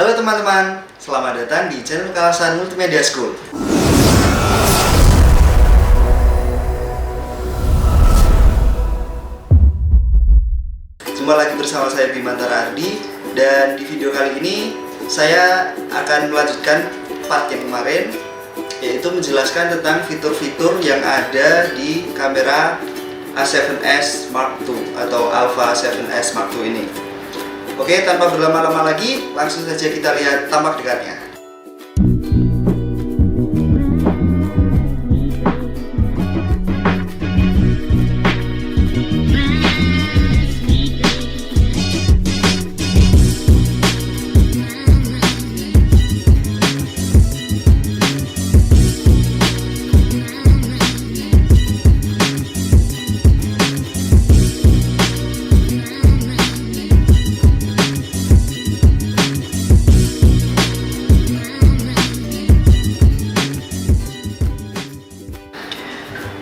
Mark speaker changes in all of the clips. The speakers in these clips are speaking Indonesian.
Speaker 1: Halo teman-teman, selamat datang di channel Kalasan Multimedia School. Jumpa lagi bersama saya Bimantara Ardi. Dan di video kali ini saya akan melanjutkan part yang kemarin, yaitu menjelaskan tentang fitur-fitur yang ada di kamera A7S Mark II atau Alpha 7S Mark II ini. Oke, tanpa berlama-lama lagi, langsung saja kita lihat tampak dekatnya.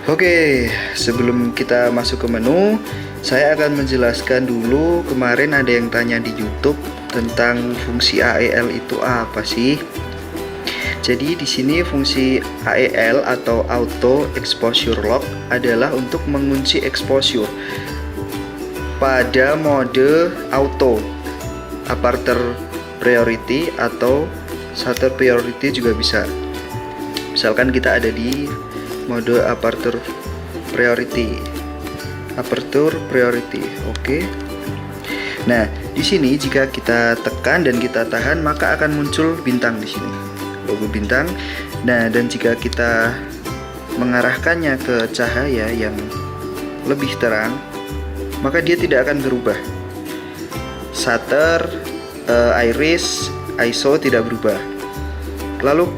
Speaker 1: Oke, sebelum kita masuk ke menu, saya akan menjelaskan dulu. Kemarin ada yang tanya di YouTube tentang fungsi AEL itu apa sih? Jadi di sini fungsi AEL atau Auto Exposure Lock adalah untuk mengunci exposure pada mode auto, aperture priority atau shutter priority juga bisa. Misalkan kita ada di mode aperture priority. Oke. Nah, di sini jika kita tekan dan kita tahan, maka akan muncul bintang di sini, logo bintang. Nah, dan jika kita mengarahkannya ke cahaya yang lebih terang, maka dia tidak akan berubah. Shutter, iris, ISO tidak berubah. Lalu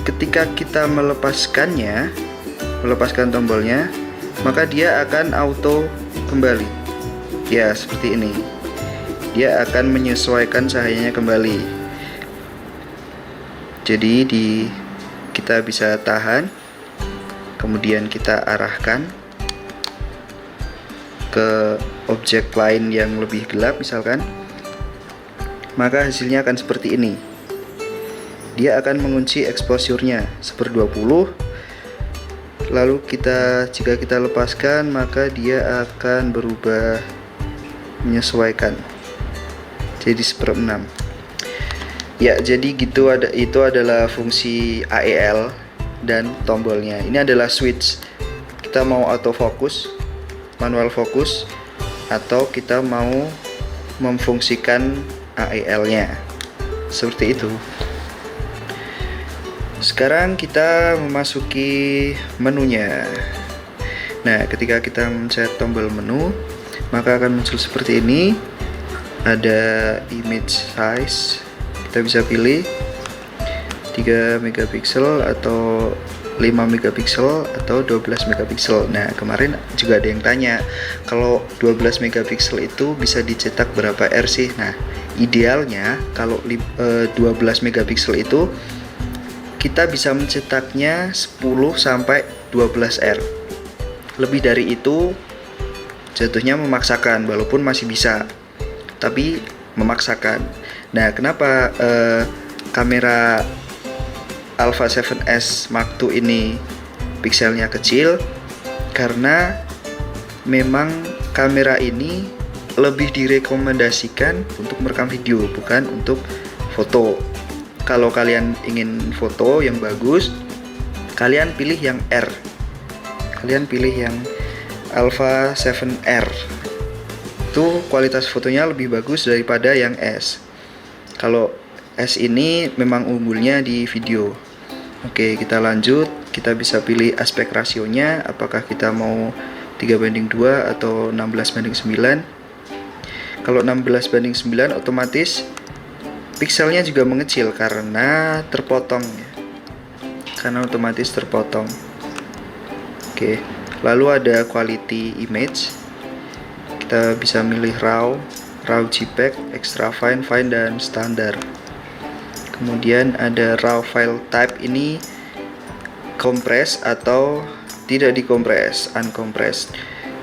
Speaker 1: ketika kita melepaskan tombolnya, maka dia akan auto kembali. Ya, seperti ini. Dia akan menyesuaikan cahayanya kembali. Jadi kita bisa tahan, kemudian kita arahkan ke objek lain yang lebih gelap misalkan, maka hasilnya akan seperti ini. Dia akan mengunci exposure-nya 1/20. Lalu jika kita lepaskan, maka dia akan berubah menyesuaikan jadi 1/6. Ya, jadi itu adalah fungsi AEL dan tombolnya. Ini adalah switch. Kita mau autofocus, manual focus, atau kita mau memfungsikan AEL-nya. Seperti itu. Sekarang kita memasuki menunya. Nah, ketika kita mencet tombol menu, maka akan muncul seperti ini. Ada image size. Kita bisa pilih 3 megapiksel atau 5 megapiksel atau 12 megapiksel. Nah, kemarin juga ada yang tanya, kalau 12 megapiksel itu bisa dicetak berapa R sih? Nah, idealnya kalau 12 megapiksel itu kita bisa mencetaknya 10 sampai 12 R. Lebih dari itu jatuhnya memaksakan, walaupun masih bisa, tapi memaksakan. Nah, kenapa kamera Alpha 7S Mark II ini pikselnya kecil? Karena memang kamera ini lebih direkomendasikan untuk merekam video, bukan untuk foto. Kalau kalian ingin foto yang bagus, kalian pilih yang R. Kalian pilih yang Alpha 7R. Itu kualitas fotonya lebih bagus daripada yang S. Kalau S ini memang unggulnya di video. Oke, kita lanjut. Kita bisa pilih aspek rasionya, apakah kita mau 3:2 atau 16:9. Kalau 16:9 otomatis pikselnya juga mengecil karena terpotong ya. Karena otomatis terpotong. Oke, lalu ada quality image. Kita bisa milih RAW, JPEG, extra fine, fine, dan standar. Kemudian ada RAW file type, ini compress atau tidak dikompres, uncompressed.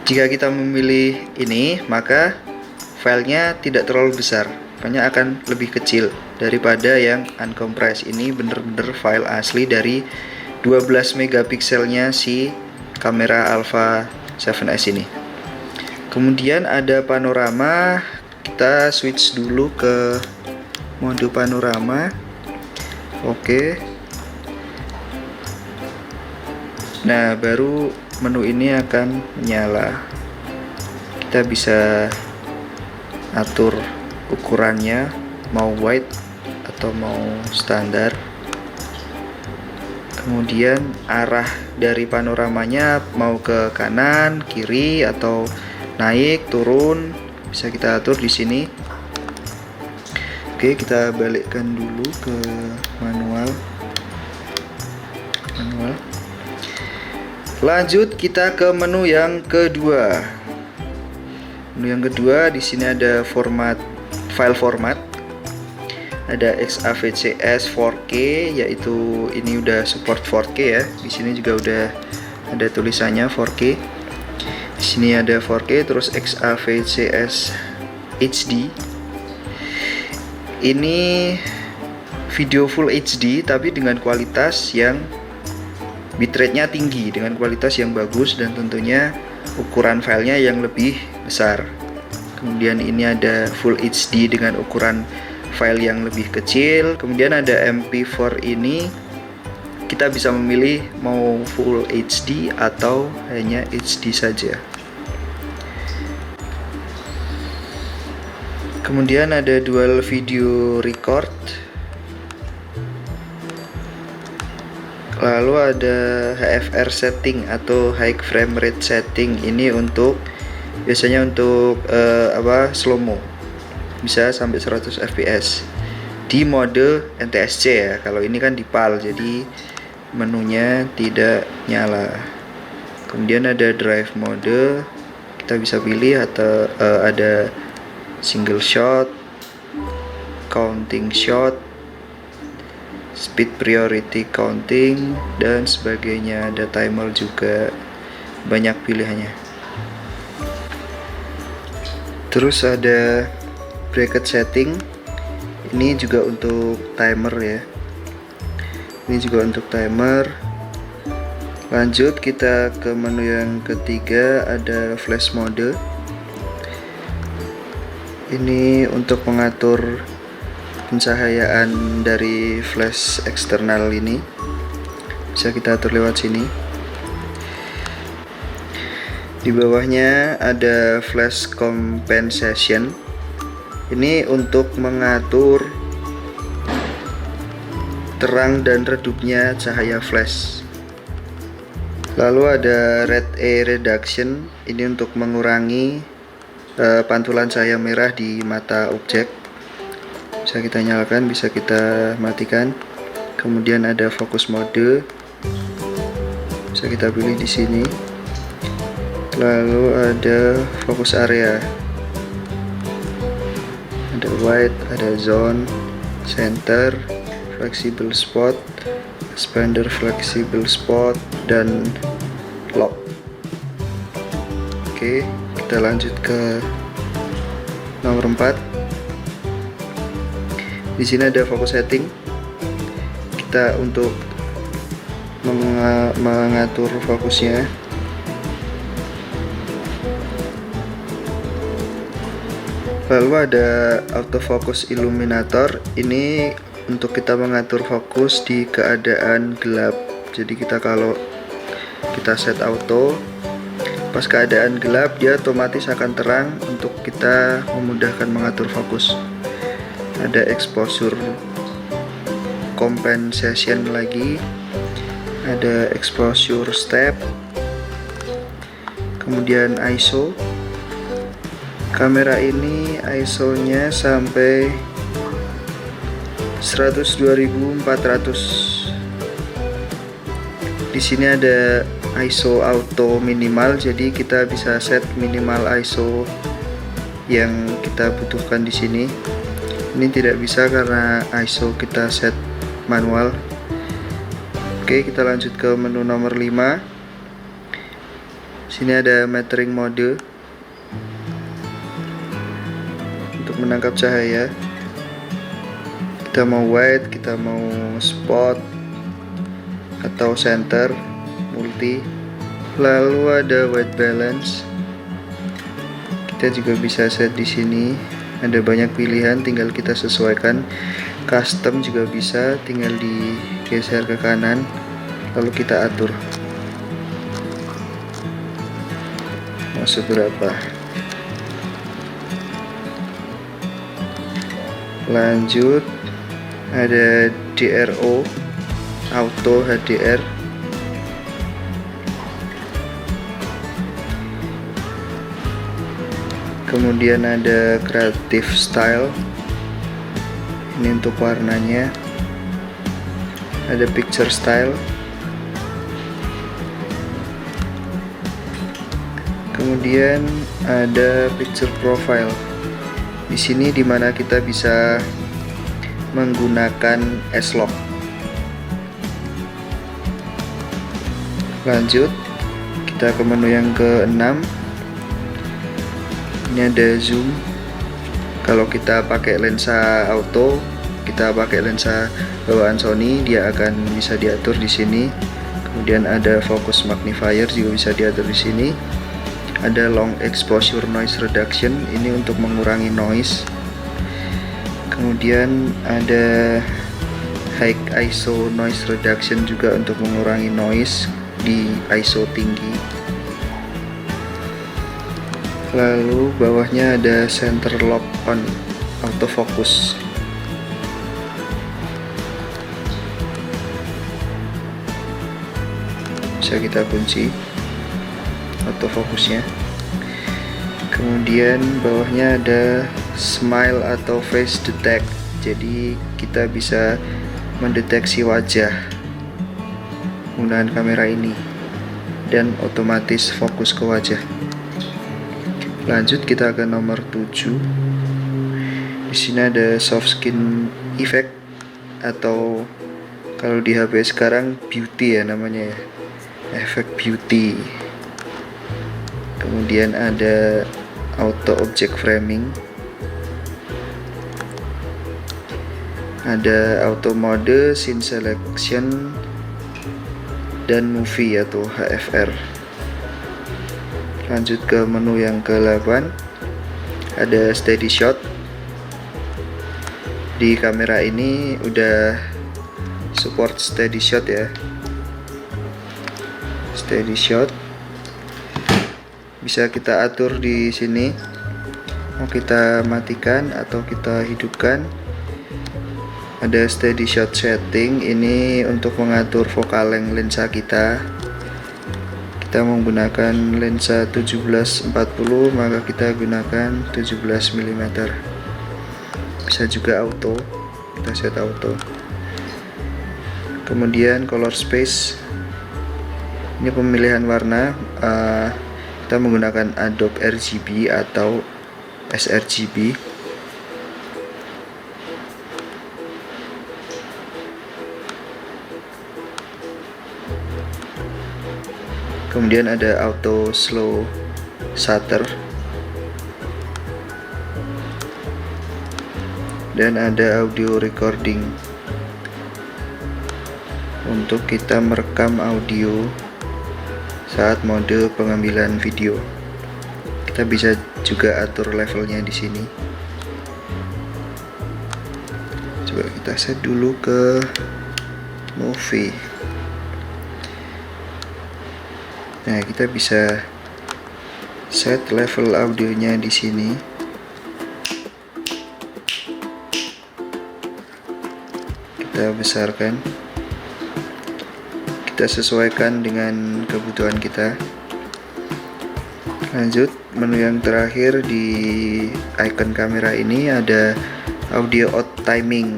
Speaker 1: Jika kita memilih ini, maka filenya tidak terlalu besar, filenya akan lebih kecil daripada yang uncompressed. Ini bener-bener file asli dari 12 megapikselnya si kamera Alpha 7S ini. Kemudian ada panorama. Kita switch dulu ke mode panorama. Oke. Nah, baru menu ini akan menyala. Kita bisa atur ukurannya, mau wide atau mau standar. Kemudian arah dari panoramanya mau ke kanan, kiri, atau naik, turun, bisa kita atur di sini. Oke, kita balikkan dulu ke manual. Lanjut kita ke menu yang kedua. Menu yang kedua di sini ada file format. Ada XAVCS 4K, yaitu ini udah support 4K ya. Di sini juga udah ada tulisannya 4K. Di sini ada 4K, terus XAVCS HD. Ini video full HD tapi dengan kualitas yang bitrate-nya tinggi, dengan kualitas yang bagus, dan tentunya ukuran filenya yang lebih besar. Kemudian ini ada full HD dengan ukuran file yang lebih kecil. Kemudian ada MP4 ini, kita bisa memilih mau full HD atau hanya HD saja. Kemudian ada dual video record. Lalu ada HFR setting atau high frame rate setting. Ini untuk biasanya untuk slow mo, bisa sampai 100 fps di mode NTSC ya. Kalau ini kan di PAL, jadi menunya tidak nyala. Kemudian ada drive mode, kita bisa pilih atau ada single shot, counting shot, speed priority counting, dan sebagainya. Ada timer juga, banyak pilihannya. Terus ada bracket setting, ini juga untuk timer ya. Ini juga untuk timer. Lanjut kita ke menu yang ketiga, ada flash mode. Ini untuk mengatur pencahayaan dari flash eksternal ini, bisa kita atur lewat sini. Di bawahnya ada flash compensation. Ini untuk mengatur terang dan redupnya cahaya flash. Lalu ada red eye reduction, ini untuk mengurangi pantulan cahaya merah di mata objek. Bisa kita nyalakan, bisa kita matikan. Kemudian ada focus mode, bisa kita pilih di sini. Lalu ada focus area, ada wide, ada zone, center, flexible spot, expander flexible spot, dan lock. Oke, kita lanjut ke nomor 4. Di sini ada focus setting. Kita untuk mengatur fokusnya. Lalu ada autofocus illuminator. Ini untuk kita mengatur fokus di keadaan gelap. Jadi kalau kita set auto, pas keadaan gelap dia otomatis akan terang untuk kita memudahkan mengatur fokus. Ada exposure compensation lagi, ada exposure step, kemudian ISO. Kamera ini ISO-nya sampai 102.400. Di sini ada ISO auto minimal, jadi kita bisa set minimal ISO yang kita butuhkan di sini. Ini tidak bisa karena ISO kita set manual. Oke, kita lanjut ke menu nomor 5. Sini ada metering mode untuk menangkap cahaya. Kita mau wide, kita mau spot atau center, multi. Lalu ada white balance. Kita juga bisa set di sini. Ada banyak pilihan, tinggal kita sesuaikan. Custom juga bisa, tinggal digeser ke kanan, lalu kita atur mau seberapa. Lanjut, ada DRO, auto HDR. Kemudian ada creative style, ini untuk warnanya. Ada picture style. Kemudian ada picture profile. Di sini dimana kita bisa menggunakan S-Lock. Lanjut, kita ke menu yang ke-6. Ini ada zoom. Kalau kita pakai lensa auto, kita pakai lensa bawaan Sony, dia akan bisa diatur di sini. Kemudian ada focus magnifier juga bisa diatur di sini. Ada long exposure noise reduction, ini untuk mengurangi noise. Kemudian ada high ISO noise reduction juga untuk mengurangi noise di ISO tinggi. Lalu bawahnya ada center lock on autofocus. Bisa kita kunci autofokusnya. Kemudian bawahnya ada smile atau face detect, jadi kita bisa mendeteksi wajah menggunakan kamera ini dan otomatis fokus ke wajah. Lanjut, kita ke nomor 7. Di sini ada soft skin effect, atau kalau di HP sekarang beauty ya namanya ya, efek beauty. Kemudian ada auto object framing, ada auto mode, scene selection, dan movie atau HFR. Lanjut ke menu yang ke-8, ada steady shot. Di kamera ini udah support steady shot ya. Steady shot bisa kita atur di sini, mau kita matikan atau kita hidupkan. Ada steady shot setting, ini untuk mengatur focal length lensa kita. Kita menggunakan lensa 17-40, maka kita gunakan 17 mm. Bisa juga auto, kita set auto. Kemudian color space, ini pemilihan warna. Kita menggunakan Adobe RGB atau sRGB. Kemudian ada auto slow shutter, dan ada audio recording untuk kita merekam audio saat mode pengambilan video. Kita bisa juga atur levelnya di sini. Coba kita set dulu ke movie. Nah, kita bisa set level audionya di sini. Kita besarkan. Kita sesuaikan dengan kebutuhan kita. Lanjut, menu yang terakhir di icon kamera ini ada audio out timing.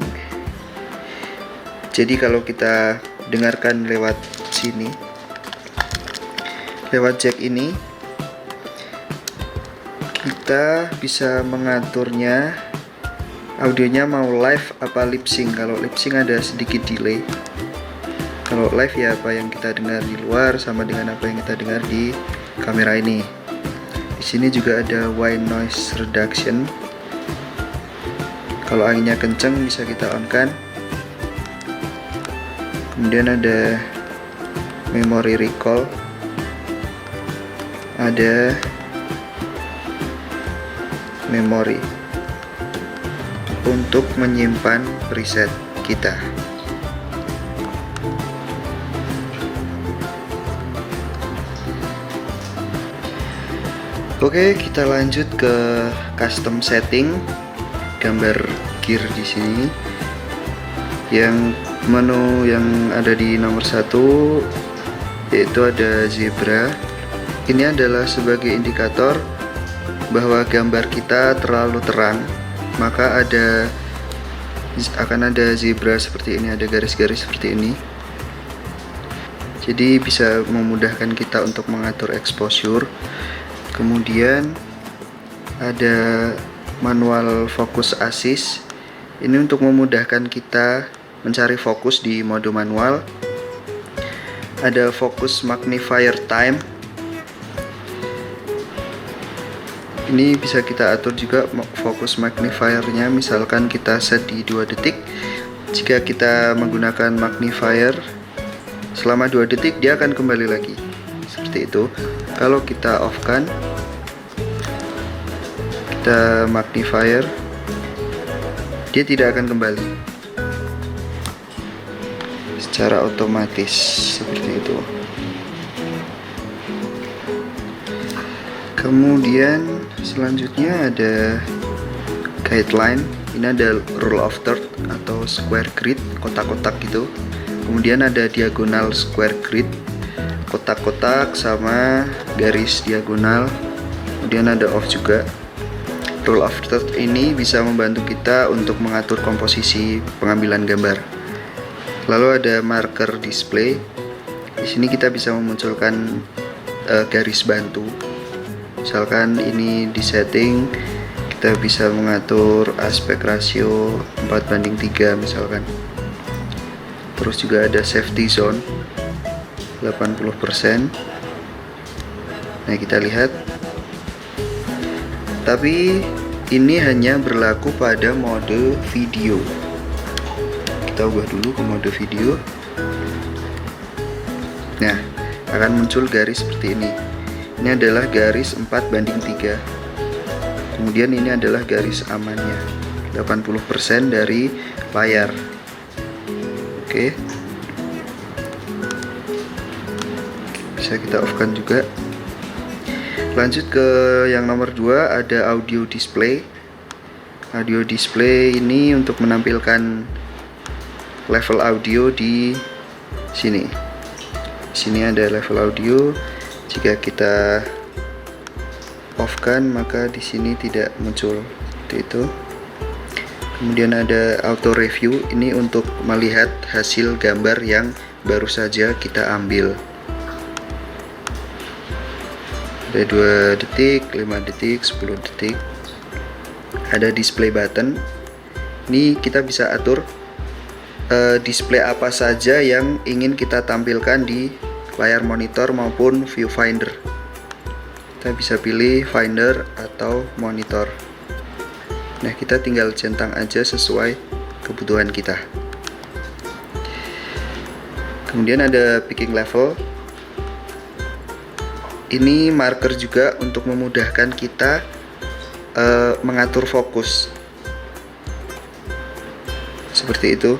Speaker 1: Jadi kalau kita dengarkan lewat sini, lewat jack ini, kita bisa mengaturnya audionya mau live apa lip sync. Kalau lip sync ada sedikit delay. Kalau live ya apa yang kita dengar di luar sama dengan apa yang kita dengar di kamera ini. Di sini juga ada white noise reduction. Kalau anginnya kencang bisa kita on kan. Kemudian ada memory recall, ada memori untuk menyimpan preset kita. Oke, kita lanjut ke custom setting gambar gear di sini. Yang menu yang ada di nomor 1 yaitu ada zebra. Ini adalah sebagai indikator bahwa gambar kita terlalu terang, maka akan ada zebra seperti ini, ada garis-garis seperti ini. Jadi bisa memudahkan kita untuk mengatur exposure. Kemudian ada manual focus assist. Ini untuk memudahkan kita mencari fokus di mode manual. Ada focus magnifier time. Ini bisa kita atur juga fokus magnifiernya, misalkan kita set di 2 detik. Jika kita menggunakan magnifier selama 2 detik, dia akan kembali lagi seperti itu. Kalau kita off kan, kita magnifier, dia tidak akan kembali secara otomatis seperti itu. Kemudian selanjutnya ada guideline. Ini ada rule of third atau square grid, kotak-kotak gitu. Kemudian ada diagonal square grid, kotak-kotak sama garis diagonal. Kemudian ada off juga. Rule of third ini bisa membantu kita untuk mengatur komposisi pengambilan gambar. Lalu ada marker display. Di sini kita bisa memunculkan garis bantu. Misalkan ini di setting, kita bisa mengatur aspek rasio 4:3 misalkan. Terus juga ada safety zone 80%. Nah, kita lihat. Tapi ini hanya berlaku pada mode video. Kita ubah dulu ke mode video. Nah, akan muncul garis seperti ini. Ini adalah garis 4:3. Kemudian ini adalah garis amannya, 80% dari layar. Oke, bisa kita off kan juga. Lanjut ke yang nomor 2, ada audio display. Audio display ini untuk menampilkan level audio di sini. Di sini ada level audio. Jika kita off kan, maka di sini tidak muncul seperti itu. Kemudian ada auto review, ini untuk melihat hasil gambar yang baru saja kita ambil. Ada 2 detik, 5 detik, 10 detik. Ada display button. Ini kita bisa atur display apa saja yang ingin kita tampilkan di layar monitor maupun viewfinder. Kita bisa pilih finder atau monitor. Nah, kita tinggal centang aja sesuai kebutuhan kita. Kemudian ada picking level. Ini marker juga untuk memudahkan kita mengatur fokus. Seperti itu.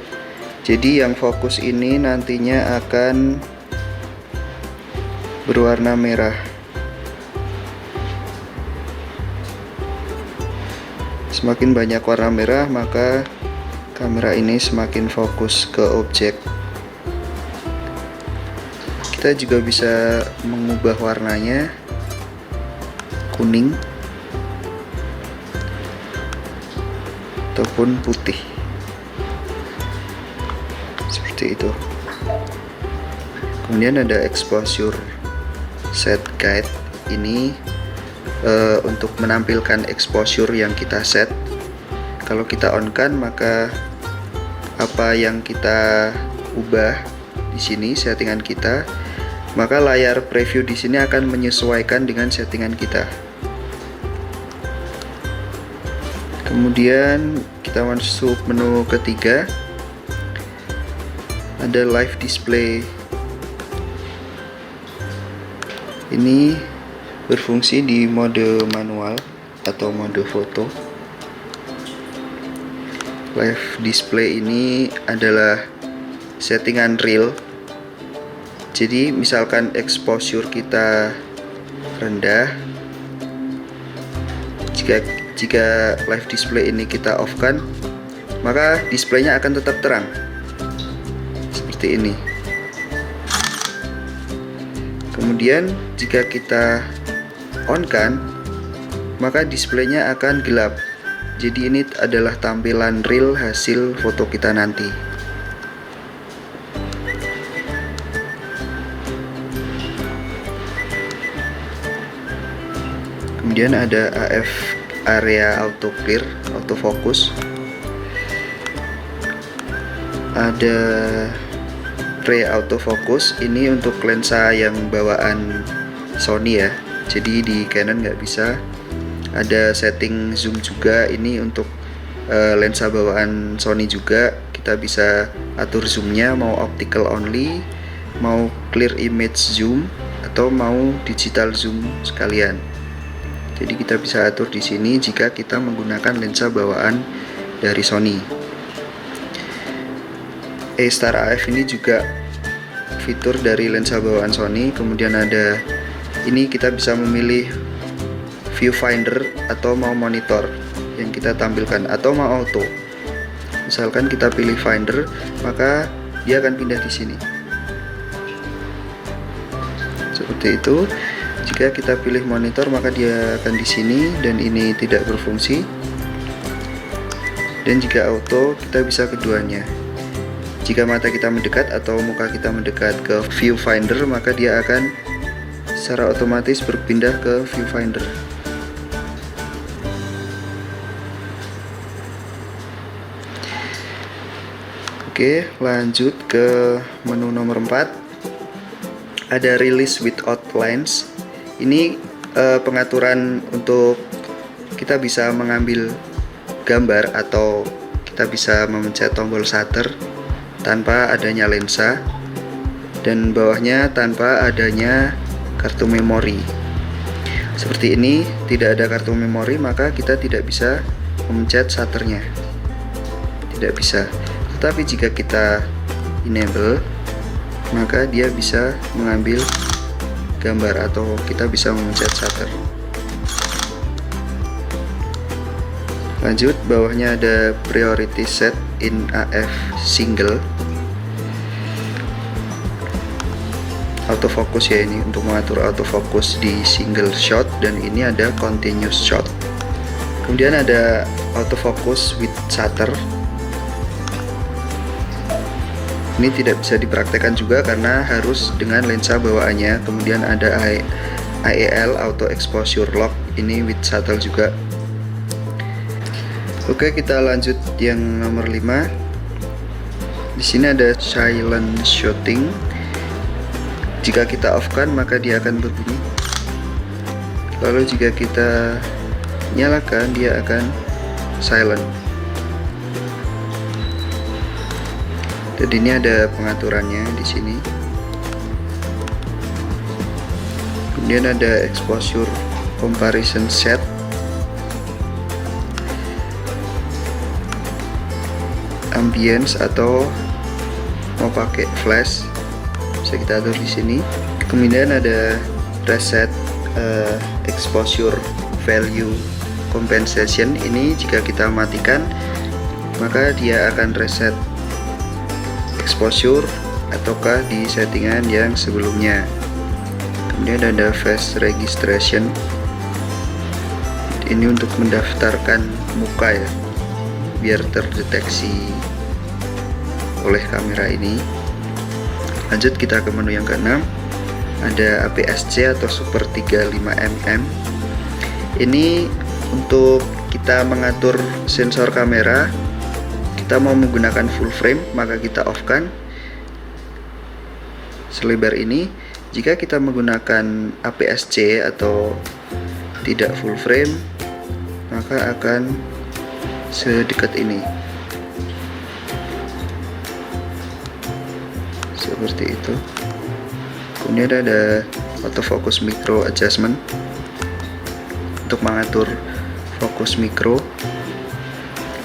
Speaker 1: Jadi yang fokus ini nantinya akan berwarna merah. Semakin banyak warna merah, maka kamera ini semakin fokus ke objek. Kita juga bisa mengubah warnanya kuning ataupun putih, seperti itu. Kemudian ada exposure set guide. Ini untuk menampilkan exposure yang kita set. Kalau kita on kan, maka apa yang kita ubah di sini settingan kita, maka layar preview di sini akan menyesuaikan dengan settingan kita. Kemudian kita masuk menu ketiga, ada live display. Ini berfungsi di mode manual atau mode foto. Live display ini adalah settingan real. Jadi misalkan exposure kita rendah, jika live display ini kita off kan, maka displaynya akan tetap terang seperti ini. Kemudian jika kita on kan, maka displaynya akan gelap. Jadi ini adalah tampilan real hasil foto kita nanti. Kemudian ada AF, area auto clear, autofocus. Ada ray autofocus, ini untuk lensa yang bawaan Sony ya. Jadi di Canon nggak bisa. Ada setting zoom juga, ini untuk lensa bawaan Sony juga. Kita bisa atur zoomnya, mau optical only, mau clear image zoom, atau mau digital zoom sekalian. Jadi kita bisa atur di sini jika kita menggunakan lensa bawaan dari Sony. A-Star AF ini juga fitur dari lensa bawaan Sony. Kemudian ada ini, kita bisa memilih viewfinder atau mau monitor yang kita tampilkan, atau mau auto. Misalkan kita pilih finder, maka dia akan pindah di sini. Seperti itu. Jika kita pilih monitor, maka dia akan di sini dan ini tidak berfungsi. Dan jika auto, kita bisa keduanya. Jika mata kita mendekat atau muka kita mendekat ke viewfinder, maka dia akan secara otomatis berpindah ke viewfinder. Oke, lanjut ke menu nomor 4. Ada release without lens. Ini pengaturan untuk kita bisa mengambil gambar atau kita bisa memencet tombol shutter tanpa adanya lensa, dan bawahnya tanpa adanya kartu memori. Seperti ini, tidak ada kartu memori, maka kita tidak bisa memencet shutternya, tidak bisa. Tetapi jika kita enable, maka dia bisa mengambil gambar atau kita bisa memencet shutter. Lanjut, bawahnya ada priority set in AF single, autofocus ya, ini untuk mengatur autofocus di single shot, dan ini ada continuous shot. Kemudian ada autofocus with shutter. Ini tidak bisa dipraktekkan juga karena harus dengan lensa bawaannya. Kemudian ada IEL auto exposure lock, ini with shuttle juga. Oke, kita lanjut yang nomor 5. Di sini ada silent shooting. Jika kita off kan, maka dia akan berbunyi. Lalu jika kita nyalakan, dia akan silent. Jadi ini ada pengaturannya di sini. Kemudian ada exposure comparison set. Ambience atau mau pakai flash bisa kita atur di sini. Kemudian ada reset exposure value compensation. Ini jika kita matikan, maka dia akan reset exposure ataukah di settingan yang sebelumnya. Kemudian ada face registration, ini untuk mendaftarkan muka ya, biar terdeteksi oleh kamera ini. Lanjut kita ke menu yang ke-6. Ada APS-C atau Super 35mm. Ini untuk kita mengatur sensor kamera. Kita mau menggunakan full frame, maka kita off kan selebar ini. Jika kita menggunakan APS-C atau tidak full frame, maka akan sedekat ini, seperti itu. Kemudian ada autofocus micro adjustment untuk mengatur fokus mikro.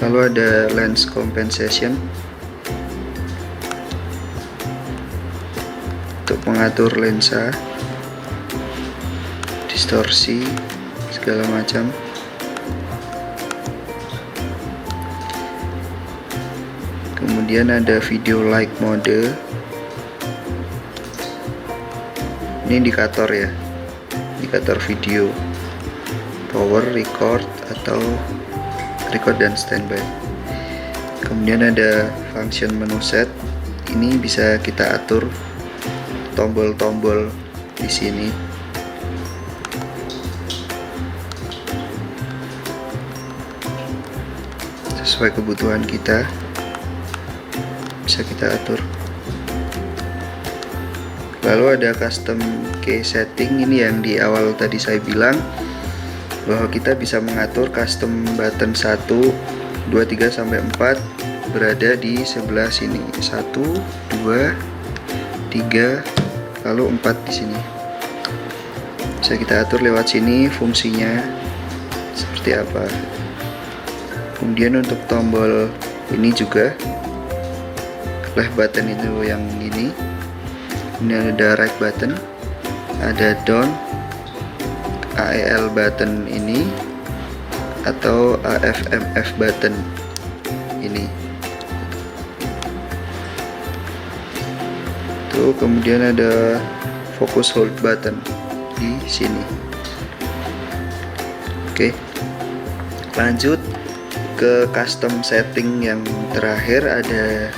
Speaker 1: Lalu ada lens compensation untuk mengatur lensa, distorsi, segala macam. Kemudian ada video light mode. Ini indikator ya, indikator video, power, record atau record dan standby. Kemudian ada function menu set. Ini bisa kita atur tombol-tombol di sini. Sesuai kebutuhan kita bisa kita atur. Lalu ada custom key setting. Ini yang di awal tadi saya bilang bahwa kita bisa mengatur custom button 1, 2, 3 sampai 4 berada di sebelah sini. 1, 2, 3, lalu 4 di sini. Bisa kita atur lewat sini fungsinya seperti apa. Kemudian untuk tombol ini juga, left button itu yang ini. Ini ada right button, ada down, AEL button ini, atau AFMF button ini. Tuh, kemudian ada focus hold button di sini. Oke, lanjut ke custom setting yang terakhir, ada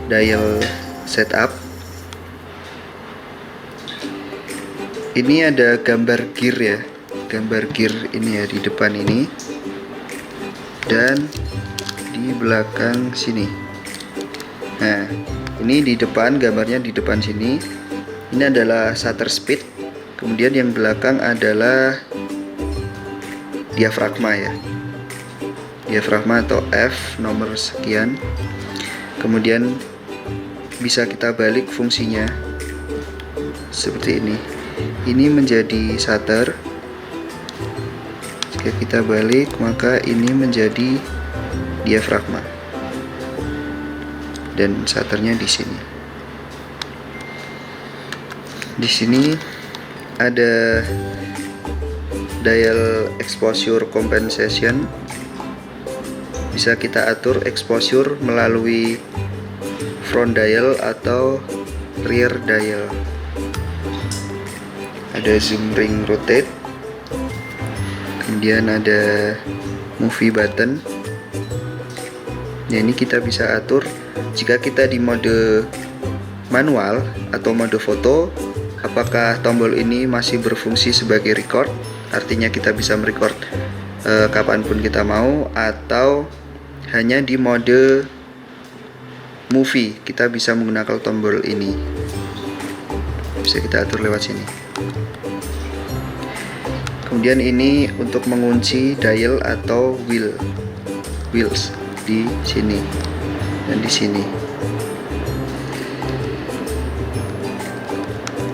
Speaker 1: dial setup. Ini ada gambar gear ya, gambar gear ini ya di depan ini dan di belakang sini. Nah, ini di depan, gambarnya di depan sini. Ini adalah shutter speed. Kemudian yang belakang adalah diafragma ya, diafragma atau F nomor sekian. Kemudian bisa kita balik fungsinya seperti ini. Ini menjadi shutter. Jika kita balik, maka ini menjadi diafragma dan shutternya di sini. Di sini ada dial exposure compensation. Bisa kita atur exposure melalui front dial atau rear dial. Ada zoom ring rotate. Kemudian ada movie button. Ya, ini kita bisa atur jika kita di mode manual atau mode foto, apakah tombol ini masih berfungsi sebagai record, artinya kita bisa merecord kapanpun kita mau, atau hanya di mode movie kita bisa menggunakan tombol ini. Bisa kita atur lewat sini. Kemudian ini untuk mengunci dial atau wheels di sini dan di sini.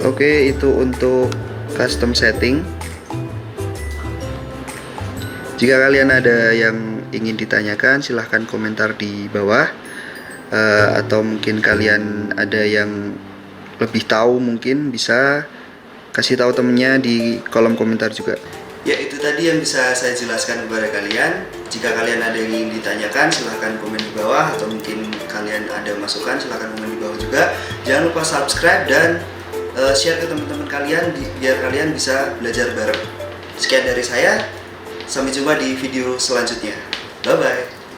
Speaker 1: Oke, itu untuk custom setting. Jika kalian ada yang ingin ditanyakan, silahkan komentar di bawah, atau mungkin kalian ada yang lebih tahu, mungkin bisa kasih tahu temennya di kolom komentar juga. Ya, itu tadi yang bisa saya jelaskan kepada kalian. Jika kalian ada yang ingin ditanyakan, silahkan komen di bawah, atau mungkin kalian ada masukan, silahkan komen di bawah juga. Jangan lupa subscribe dan share ke teman-teman kalian biar kalian bisa belajar bareng. Sekian dari saya, sampai jumpa di video selanjutnya. Bye bye.